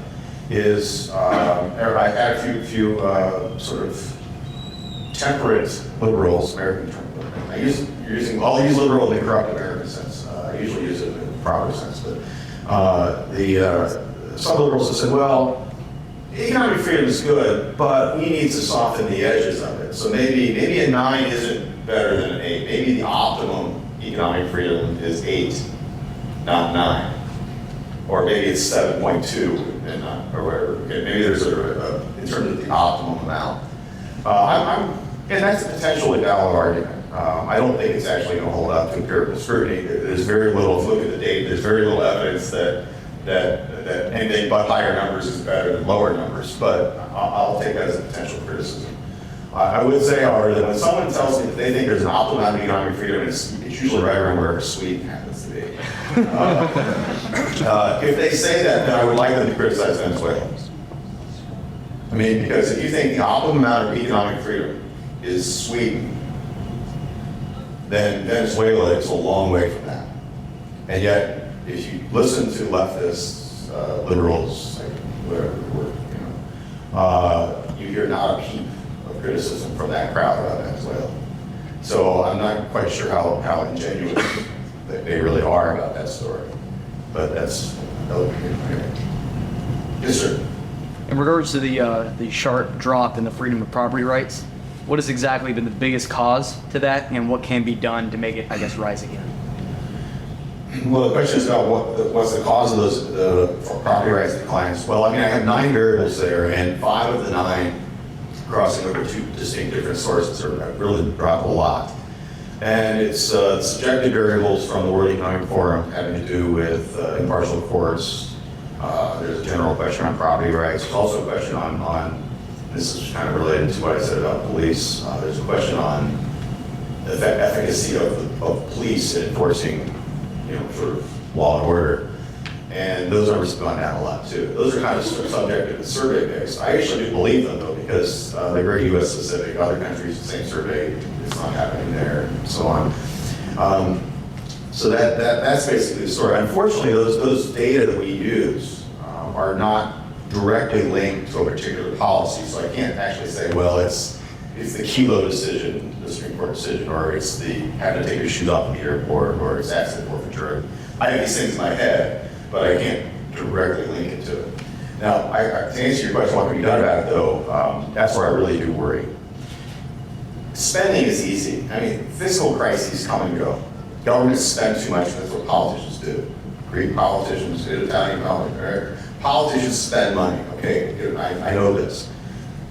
is I had a few sort of temperate liberals, American term. I'll use liberal in the corrupt American sense. I usually use it in the proper sense, but some liberals have said, well, economic freedom is good, but we need to soften the edges of it. So maybe a 9 isn't better than an 8. Maybe the optimum economic freedom is 8, not 9. or maybe it's 7.2 and not, or whatever. Okay, maybe there's in terms of the optimum amount. And that's a potentially valid argument. I don't think it's actually going to hold up to empirical scrutiny. There's very little, if you look at the data, there's very little evidence that anything but higher numbers is better than lower numbers, but I'll take that as a potential criticism. I would say, however, that when someone tells me that they think there's an optimal amount of economic freedom, it's usually right around where Sweden happens to be. If they say that, then I would like them to criticize Venezuela. I mean, because if you think the optimum amount of economic freedom is Sweden, then Venezuela is a long way from that. And yet, if you listen to leftists, liberals, like whatever the word, you hear not a peep of criticism from that crowd about Venezuela. So I'm not quite sure how ingenuous they really are about that story. But that would be good. Yes, sir. In regards to the sharp drop in the freedom of property rights, what has exactly been the biggest cause to that, and what can be done to make it, I guess, rise again? Well, the question is about what's the cause of those property rights declines. Well, I mean, I have 9 variables there, and 5 of the 9 crossing over 2 distinct different sources have really dropped a lot. And it's subjective variables from the World Economic Forum having to do with impartial courts. There's a general question on property rights. There's also a question on this is kind of related to what I said about police. There's a question on the efficacy of police in enforcing, sort of law and order. And those numbers have gone down a lot too. Those are kind of subjective and survey based. I actually do believe them though, because they're very US specific. Other countries, the same survey, it's not happening there, and so on. So that's basically the story. Unfortunately, those data that we use are not directly linked to a particular policy. So I can't actually say, well, it's the Kilo decision, the Supreme Court decision, or it's the having to take your shoes off at the airport, or it's accident forfeiture. I have these things in my head, but I can't directly link it to it. Now, to answer your question, what can be done about it, though, that's where I really do worry. Spending is easy. I mean, fiscal crises come and go. Governments spend too much, that's what politicians do. Greek politicians, Italian politicians, politicians spend money, okay? I know this.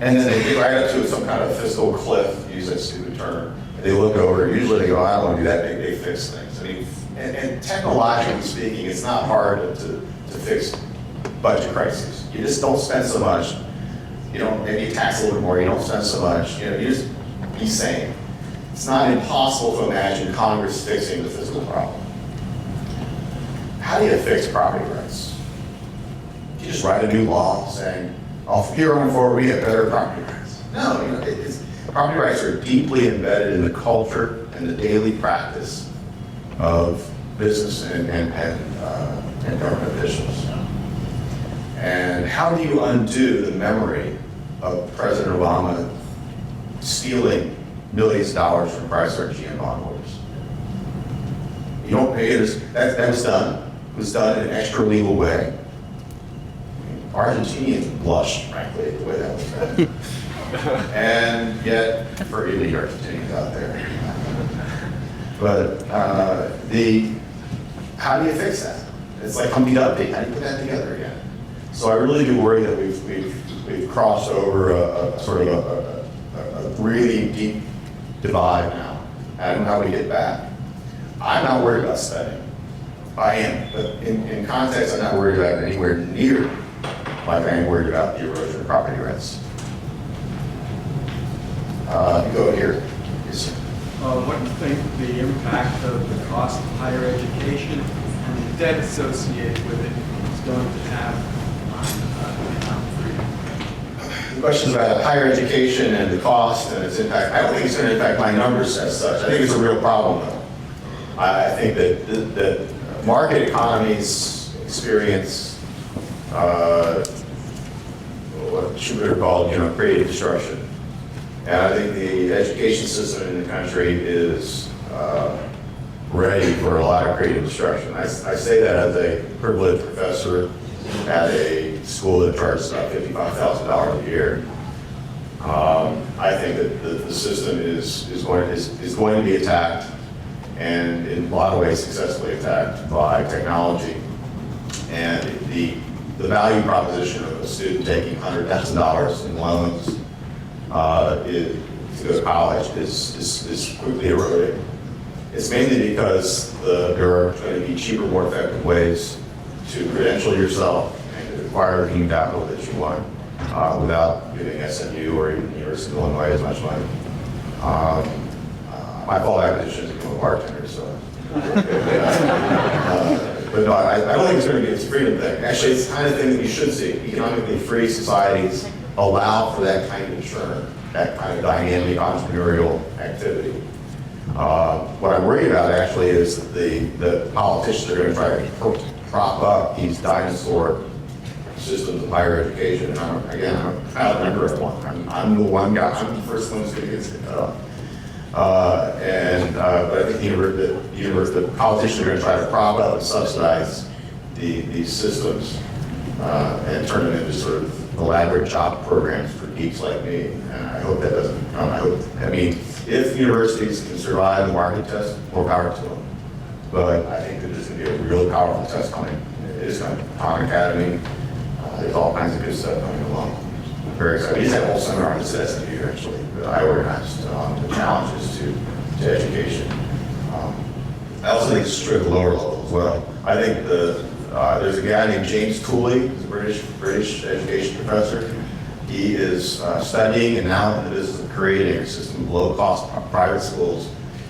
And then they get right up to some kind of fiscal cliff, use that stupid term. They look over, usually they go, I don't want to do that, they fix things. I mean, and technologically speaking, it's not hard to fix budget crises. You just don't spend so much. Maybe you tax a little bit more, you don't spend so much. You just be sane. It's not impossible to imagine Congress fixing the fiscal problem. How do you fix property rights? You just write a new law saying, here on forward we have better property rights. No, property rights are deeply embedded in the culture and the daily practice of business and government officials. And how do you undo the memory of President Obama stealing millions of dollars from Chrysler GM bond holders? You don't pay this. That was done. It was done in an extra legal way. Argentinians blushed, frankly, the way that was done. And yet, for elite Argentinians out there. But how do you fix that? It's like Humpty Dumpty. How do you put that together again? So I really do worry that we've crossed over a sort of a really deep divide now. I don't know how we get back. I'm not worried about spending. I am, but in context, I'm not worried about it anywhere near like I am worried about the erosion of property rights. Go here. Yes, sir. What do you think the impact of the cost of higher education and the debt associated with it is going to have on economic freedom? The question about higher education and the cost and its impact, I don't think it's going to impact my numbers as such. I think it's a real problem, though. I think that market economies experience what Schumpeter called, creative destruction. And I think the education system in the country is ready for a lot of creative destruction. I say that as a privileged professor at a school that charges about $55,000 a year. I think that the system is going to be attacked, and in a lot of ways successfully attacked by technology And the value proposition of a student taking $100,000 in loans to go to college is quickly eroding. It's mainly because there are going to be cheaper, more effective ways to credential yourself and to acquire the capital that you want without giving SMU or even the University of Illinois as much money. My fallback position is to become a bartender, so. But no, I don't think it's going to be a freedom thing. Actually, it's the kind of thing that you should see. Economically free societies allow for that kind of churn, that kind of dynamic entrepreneurial activity. What I'm worried about actually is that the politicians are going to try to prop up these dinosaur systems of higher education. And I'm kind of a member of one. I'm the one guy. I'm the first one who's going to get it up. But I think the politicians are going to try to prop up and subsidize these systems and turn them into sort of elaborate job programs for geeks like me. And I hope that doesn't come. I mean, if universities can survive the market test, more power to them. But I think that there's going to be a really powerful test coming. It is coming. Khan Academy. There's all kinds of good stuff coming along. I'm very excited. We just had a whole seminar on this at SMU actually that I organized on the challenges to education. I also think it's true at the lower level as well. I think there's a guy named James Cooley, who's a British education professor. He is studying and now in the business of creating a system of low-cost private schools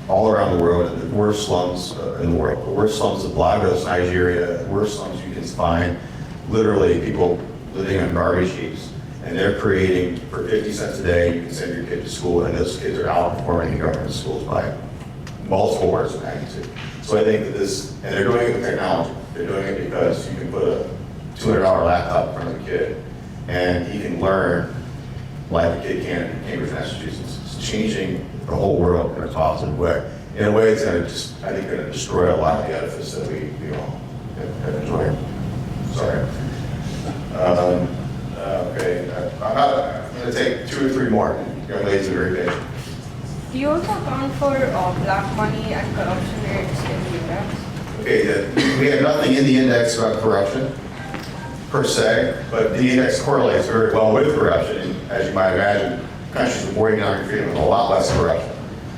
all around the world, in the worst slums in the world. The worst slums of Lagos, Nigeria, the worst slums you can find, literally people living on garbage heaps. And they're creating, for 50 cents a day, you can send your kid to school, and those kids are outperforming the government schools by multiple orders of magnitude. So I think that and they're doing it with technology. They're doing it because you can put a $200 laptop in front of the kid, and he can learn like a kid can in Cambridge, Massachusetts. It's changing the whole world in a positive way. In a way, it's going to, I think, going to destroy a lot of the edifice that we all have enjoyed. Sorry. Okay, I'm going to take 2 or 3 more. Young ladies are very patient. Do you also account for black money and corruption rates in the index? Okay, we have nothing in the index about corruption per se, but the index correlates very well with corruption. And as you might imagine, countries with more economic freedom have a lot less corruption.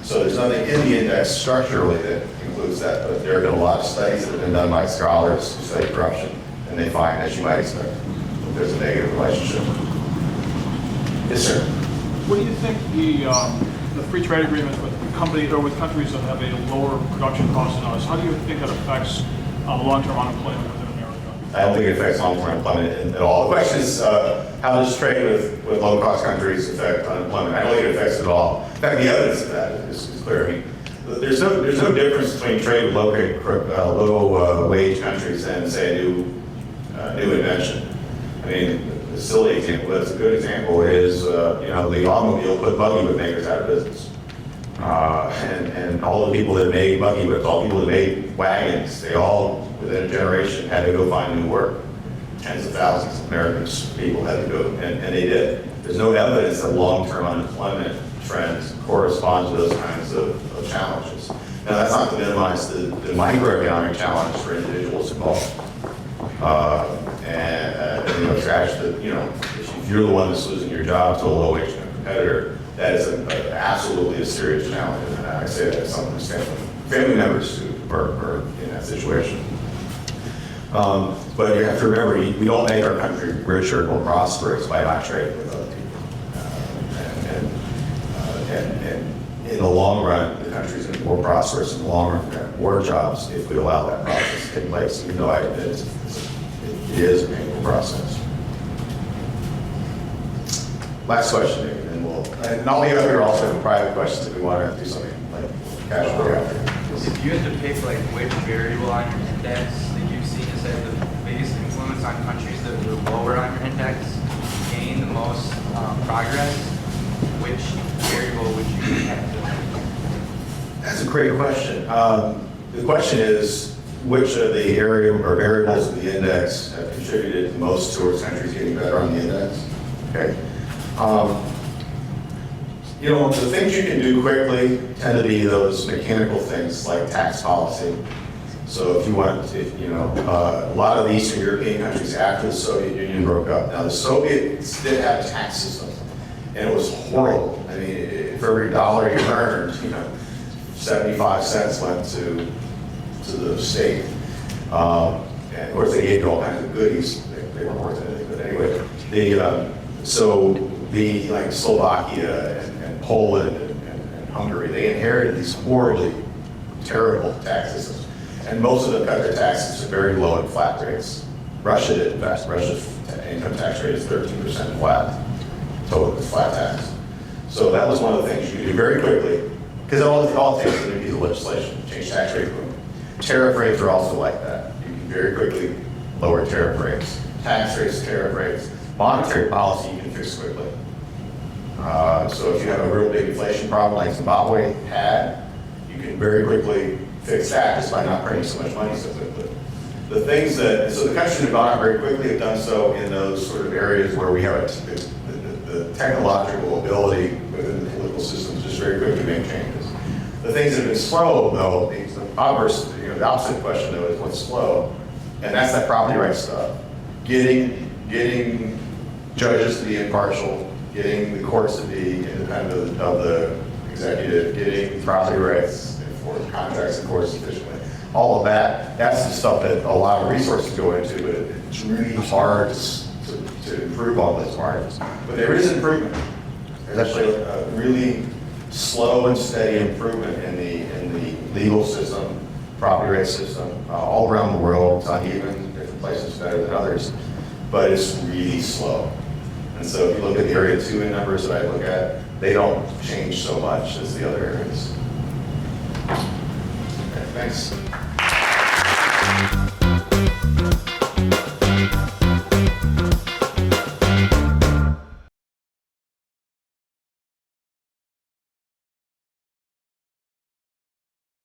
So there's nothing in the index structurally that includes that, but there have been a lot of studies that have been done by scholars who study corruption, and they find, as you might expect, that there's a negative relationship. Yes, sir. What do you think the free trade agreements with companies or with countries that have a lower production cost than us, how do you think that affects long-term unemployment within America? I don't think it affects long-term unemployment at all. The question is, how does trade with low-cost countries affect unemployment? I don't think it affects it at all. In fact, the evidence of that is clear. I mean, there's no difference between trade with low-wage countries and, say, a new invention. I mean, a silly example, but it's a good example, is the automobile put buggy whip makers out of business. And all the people that made buggy whips, all the people that made wagons, they all, within a generation, had to go find new work. Tens of thousands of American people had to go, and they did. There's no evidence that long-term unemployment trends correspond to those kinds of challenges. Now, that's not to minimize the microeconomic challenges for individuals involved. It's actually, if you're the one that's losing your job to a low-wage competitor, that is absolutely a serious challenge. And I say that as someone who's family members who are in that situation. But you have to remember, we don't make our country richer or more prosperous by not trading with other people. And in the long run, the country's going to be more prosperous in the long run. We're going to have more jobs if we allow that process to take place, even though it is a painful process. Last question, David, and all the other also have private questions if we want to do something like casually after. If you had to pick which variable on your index that you've seen as the biggest influence on countries that were lower on your index gain the most progress, which variable would you have to? That's a great question. The question is, which of the area or variables of the index have contributed the most towards countries getting better on the index? Okay. The things you can do quickly tend to be those mechanical things like tax policy So if you want, a lot of the Eastern European countries after the Soviet Union broke up. Now the Soviets did have a tax system, and it was horrible. I mean, for every dollar you earned, 75 cents went to the state. And of course, they gave you all kinds of goodies. They weren't worth anything, but anyway, like Slovakia and Poland and Hungary, they inherited these horribly terrible tax systems. And most of them cut their taxes to very low and flat rates. Russia did, in fact. Russia's income tax rate is 13% flat, total flat tax. So that was one of the things you could do very quickly, because it all takes is a new piece of legislation, change tax rate. Boom. Tariff rates are also like that. You can very quickly lower tariff rates. Tax rates, tariff rates. Monetary policy you can fix quickly. So if you have a real big inflation problem like Zimbabwe had, you can very quickly fix that just by not printing so much money so quickly. So the countries that have gone out very quickly have done so in those sort of areas where we have the technological ability within the political systems just very quickly make changes. The things that have been slow, though, the opposite question, though, is what's slow, and that's that property rights stuff. Getting judges to be impartial, getting the courts to be independent of the executive, getting property rights for contracts and courts efficiently. All of that's the stuff that a lot of resources go into, but it's really hard to improve on those margins. But there is improvement. There's actually a really slow and steady improvement in the legal system, property rights system, all around the world. It's uneven, different places better than others, but it's really slow. And so if you look at the area 2 in numbers that I look at, they don't change so much as the other areas. Okay, thanks.